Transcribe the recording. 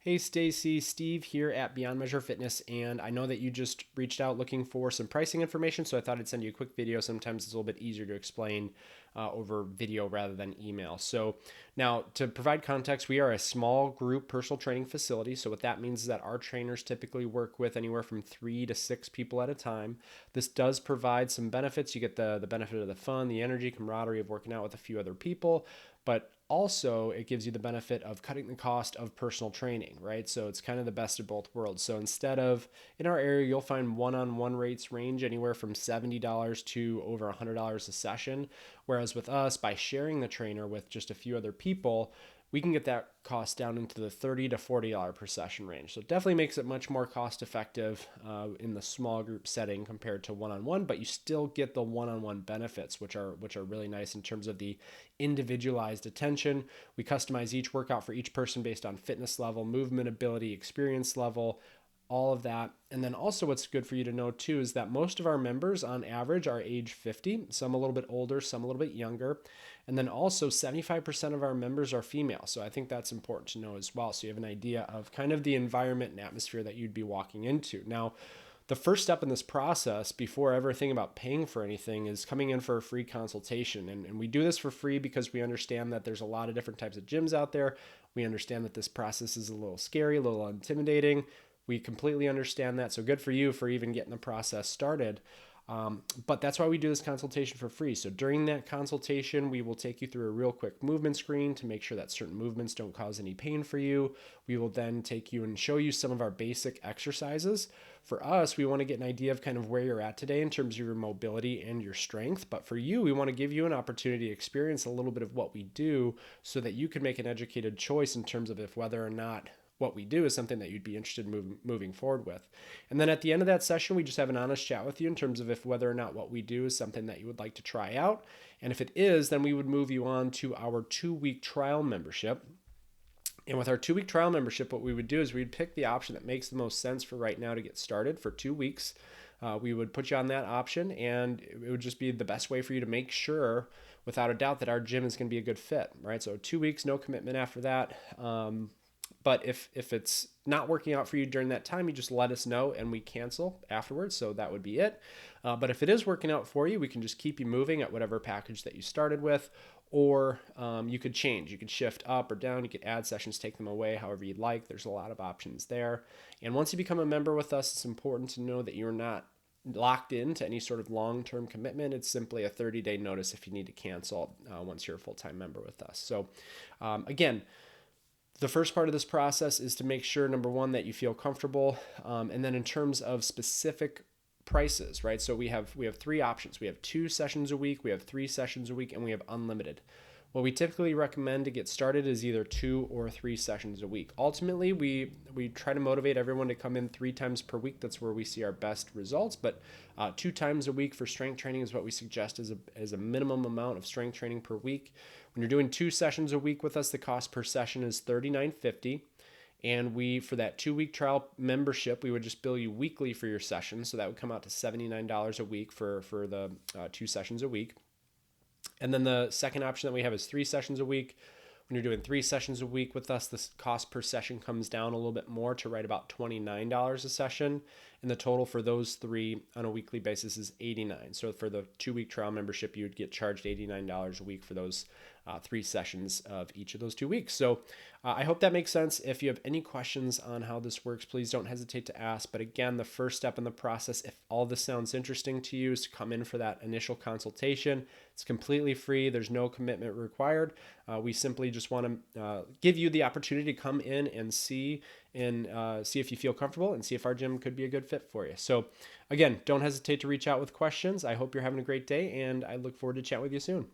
Hey Stacey, Steve here at Beyond Measure Fitness, and I know that you just reached out looking for some pricing information, so I thought I'd send you a quick video. Sometimes it's a little bit easier to explain over video rather than email. So now, to provide context, we are a small group personal training facility. So what that means is that our trainers typically work with anywhere from 3 to 6 people at a time. This does provide some benefits. You get the benefit of the fun, the energy, camaraderie of working out with a few other people, but also it gives you the benefit of cutting the cost of personal training, right? So it's kind of the best of both worlds. So instead of, in our area, you'll find one-on-one rates range anywhere from $70 to over $100 a session. Whereas with us, by sharing the trainer with just a few other people, we can get that cost down into the $30 to $40 per session range. So it definitely makes it much more cost effective in the small group setting compared to one-on-one, but you still get the one-on-one benefits, which are really nice in terms of the individualized attention. We customize each workout for each person based on fitness level, movement ability, experience level, all of that. And then also what's good for you to know too is that most of our members on average are age 50, some a little bit older, some a little bit younger. And then also 75% of our members are female. So I think that's important to know as well. So you have an idea of kind of the environment and atmosphere that you'd be walking into. Now, the first step in this process before ever thinking about paying for anything is coming in for a free consultation. And we do this for free because we understand that there's a lot of different types of gyms out there. We understand that this process is a little scary, a little intimidating. We completely understand that. So good for you for even getting the process started. But that's why we do this consultation for free. So during that consultation, we will take you through a real quick movement screen to make sure that certain movements don't cause any pain for you. We will then take you and show you some of our basic exercises. For us, we want to get an idea of kind of where you're at today in terms of your mobility and your strength. But for you, we want to give you an opportunity to experience a little bit of what we do so that you can make an educated choice in terms of if whether or not what we do is something that you'd be interested in moving forward with. And then at the end of that session, we just have an honest chat with you in terms of if whether or not what we do is something that you would like to try out. And if it is, then we would move you on to our 2-week trial membership. And with our 2-week trial membership, what we would do is we'd pick the option that makes the most sense for right now to get started for 2 weeks. We would put you on that option, and it would just be the best way for you to make sure, without a doubt, that our gym is going to be a good fit, right? So 2 weeks, no commitment after that. But if it's not working out for you during that time, you just let us know and we cancel afterwards. So that would be it. But if it is working out for you, we can just keep you moving at whatever package that you started with. Or you could change. You could shift up or down. You could add sessions, take them away, however you'd like. There's a lot of options there. And once you become a member with us, it's important to know that you're not locked into any sort of long-term commitment. It's simply a 30-day notice if you need to cancel once you're a full-time member with us. So again, the first part of this process is to make sure, number one, that you feel comfortable. And then in terms of specific prices, right? So we have 3 options. We have 2 sessions a week, we have 3 sessions a week, and we have unlimited. What we typically recommend to get started is either 2 or 3 sessions a week. Ultimately, we try to motivate everyone to come in 3 times per week. That's where we see our best results. But 2 times a week for strength training is what we suggest as a minimum amount of strength training per week. When you're doing 2 sessions a week with us, the cost per session is $39.50. And for that 2-week trial membership, we would just bill you weekly for your session. So that would come out to $79 a week for the 2 sessions a week. And then the second option that we have is 3 sessions a week. When you're doing 3 sessions a week with us, the cost per session comes down a little bit more to right about $29 a session. And the total for those 3 on a weekly basis is $89. So for the 2-week trial membership, you would get charged $89 a week for those 3 sessions of each of those 2 weeks. So I hope that makes sense. If you have any questions on how this works, please don't hesitate to ask. But again, the first step in the process, if all this sounds interesting to you, is to come in for that initial consultation. It's completely free. There's no commitment required. We simply just want to give you the opportunity to come in and see if you feel comfortable and see if our gym could be a good fit for you. So again, don't hesitate to reach out with questions. I hope you're having a great day, and I look forward to chatting with you soon.